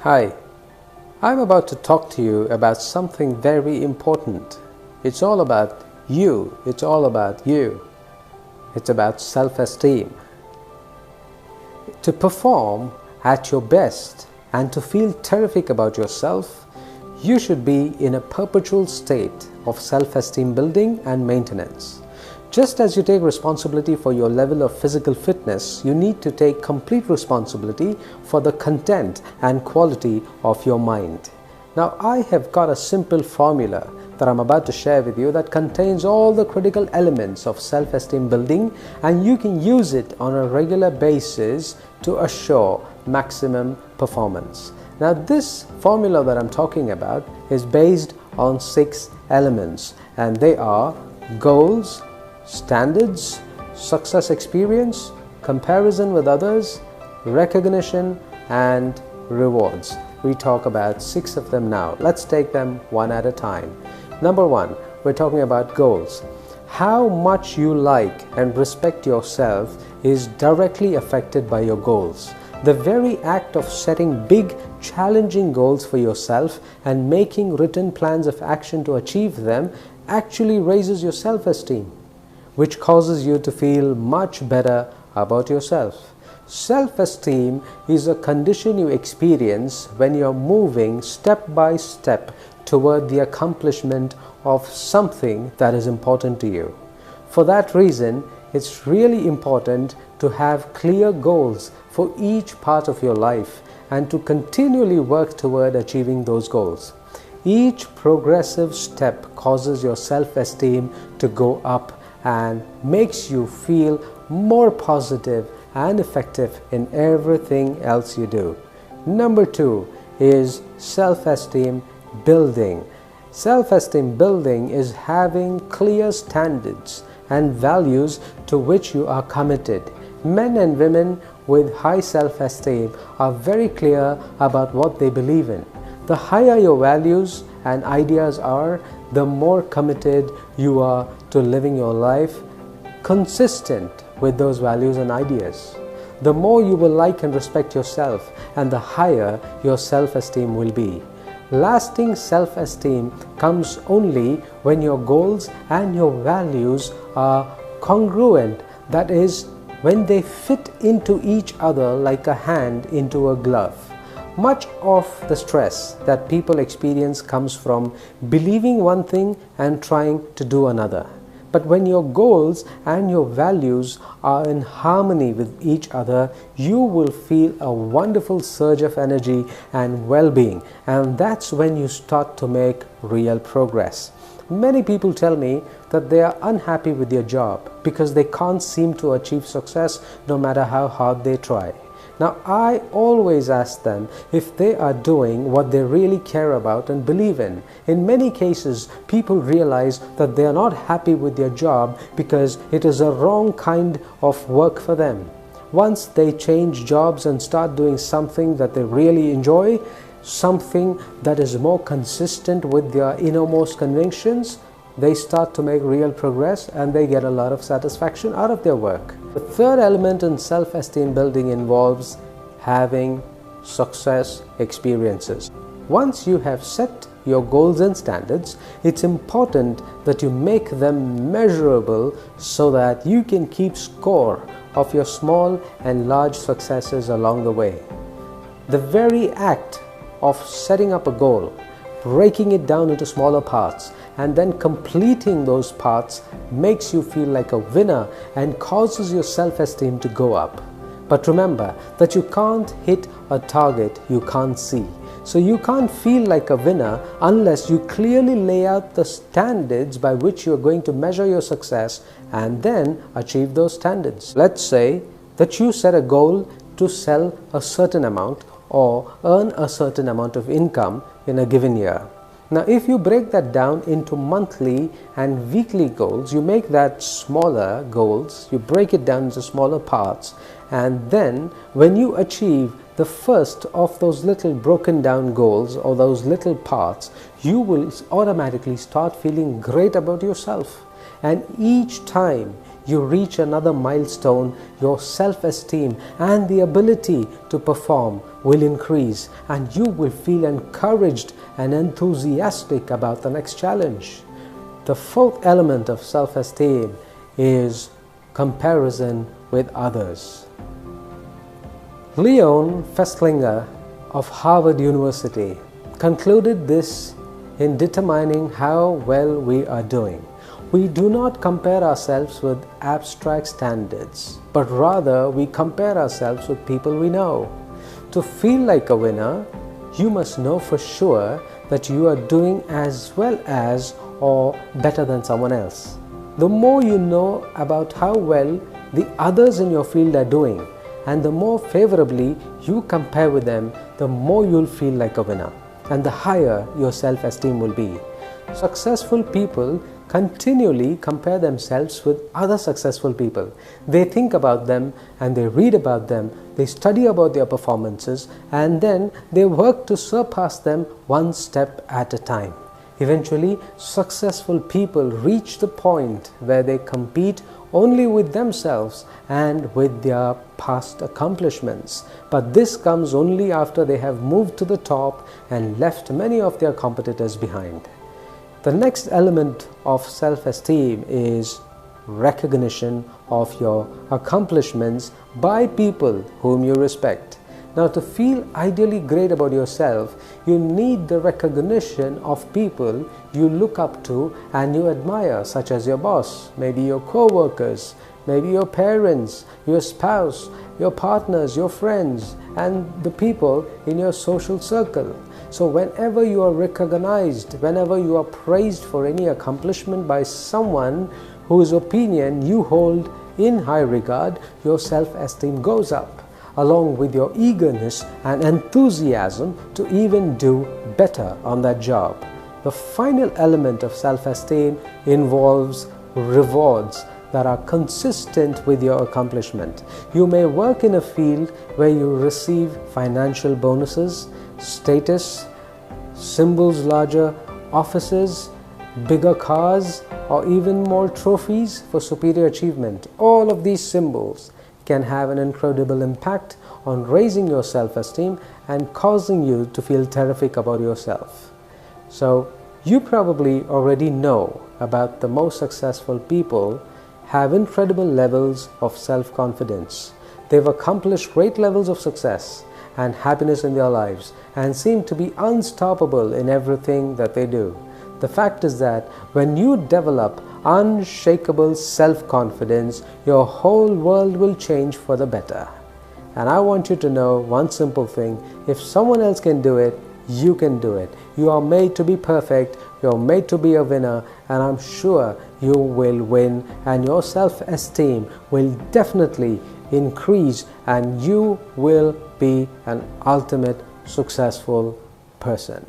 Hi, I'm about to talk to you about something very important. It's all about you. It's all about you. It's about self-esteem. To perform at your best and to feel terrific about yourself, you should be in a perpetual state of self-esteem building and maintenance. Just as you take responsibility for your level of physical fitness, you need to take complete responsibility for the content and quality of your mind. Now, I have got a simple formula that I'm about to share with you that contains all the critical elements of self-esteem building, and you can use it on a regular basis to assure maximum performance. Now, this formula that I'm talking about is based on 6 elements, and they are goals, standards, success experience, comparison with others, recognition, and rewards. We talk about 6 of them now. Let's take them one at a time. Number 1, we're talking about goals. How much you like and respect yourself is directly affected by your goals. The very act of setting big, challenging goals for yourself and making written plans of action to achieve them actually raises your self-esteem, which causes you to feel much better about yourself. Self-esteem is a condition you experience when you're moving step by step toward the accomplishment of something that is important to you. For that reason, it's really important to have clear goals for each part of your life and to continually work toward achieving those goals. Each progressive step causes your self-esteem to go up and makes you feel more positive and effective in everything else you do. Number 2 is self-esteem building. Self-esteem building is having clear standards and values to which you are committed. Men and women with high self-esteem are very clear about what they believe in. The higher your values and ideas are, the more committed you are to living your life consistent with those values and ideas. The more you will like and respect yourself, and the higher your self-esteem will be. Lasting self-esteem comes only when your goals and your values are congruent, that is, when they fit into each other like a hand into a glove. Much of the stress that people experience comes from believing one thing and trying to do another. But when your goals and your values are in harmony with each other, you will feel a wonderful surge of energy and well-being, and that's when you start to make real progress. Many people tell me that they are unhappy with their job because they can't seem to achieve success no matter how hard they try. Now, I always ask them if they are doing what they really care about and believe in. In many cases, people realize that they are not happy with their job because it is a wrong kind of work for them. Once they change jobs and start doing something that they really enjoy, something that is more consistent with their innermost convictions, they start to make real progress and they get a lot of satisfaction out of their work. The third element in self-esteem building involves having success experiences. Once you have set your goals and standards, it's important that you make them measurable so that you can keep score of your small and large successes along the way. The very act of setting up a goal, breaking it down into smaller parts, and then completing those parts makes you feel like a winner and causes your self-esteem to go up. But remember that you can't hit a target you can't see. So you can't feel like a winner unless you clearly lay out the standards by which you're going to measure your success and then achieve those standards. Let's say that you set a goal to sell a certain amount or earn a certain amount of income in a given year. Now, if you break that down into monthly and weekly goals, you make that smaller goals, you break it down into smaller parts, and then when you achieve the first of those little broken down goals or those little parts, you will automatically start feeling great about yourself. And each time you reach another milestone, your self-esteem and the ability to perform will increase, and you will feel encouraged and enthusiastic about the next challenge. The fourth element of self-esteem is comparison with others. Leon Festlinger of Harvard University concluded this in determining how well we are doing. We do not compare ourselves with abstract standards, but rather we compare ourselves with people we know. To feel like a winner, you must know for sure that you are doing as well as or better than someone else. The more you know about how well the others in your field are doing, and the more favorably you compare with them, the more you'll feel like a winner, and the higher your self-esteem will be. Successful people continually compare themselves with other successful people. They think about them and they read about them, they study about their performances, and then they work to surpass them one step at a time. Eventually, successful people reach the point where they compete only with themselves and with their past accomplishments. But this comes only after they have moved to the top and left many of their competitors behind. The next element of self-esteem is recognition of your accomplishments by people whom you respect. Now, to feel ideally great about yourself, you need the recognition of people you look up to and you admire, such as your boss, maybe your co-workers, maybe your parents, your spouse, your partners, your friends, and the people in your social circle. So whenever you are recognized, whenever you are praised for any accomplishment by someone whose opinion you hold in high regard, your self-esteem goes up, along with your eagerness and enthusiasm to even do better on that job. The final element of self-esteem involves rewards that are consistent with your accomplishment. You may work in a field where you receive financial bonuses, status, symbols, larger offices, bigger cars, or even more trophies for superior achievement. All of these symbols can have an incredible impact on raising your self-esteem and causing you to feel terrific about yourself. So you probably already know about the most successful people have incredible levels of self-confidence. They've accomplished great levels of success and happiness in their lives and seem to be unstoppable in everything that they do. The fact is that when you develop unshakable self-confidence, your whole world will change for the better. And I want you to know one simple thing: if someone else can do it, you can do it. You are made to be perfect, you are made to be a winner, and I'm sure you will win, and your self-esteem will definitely increase, and you will be an ultimate successful person.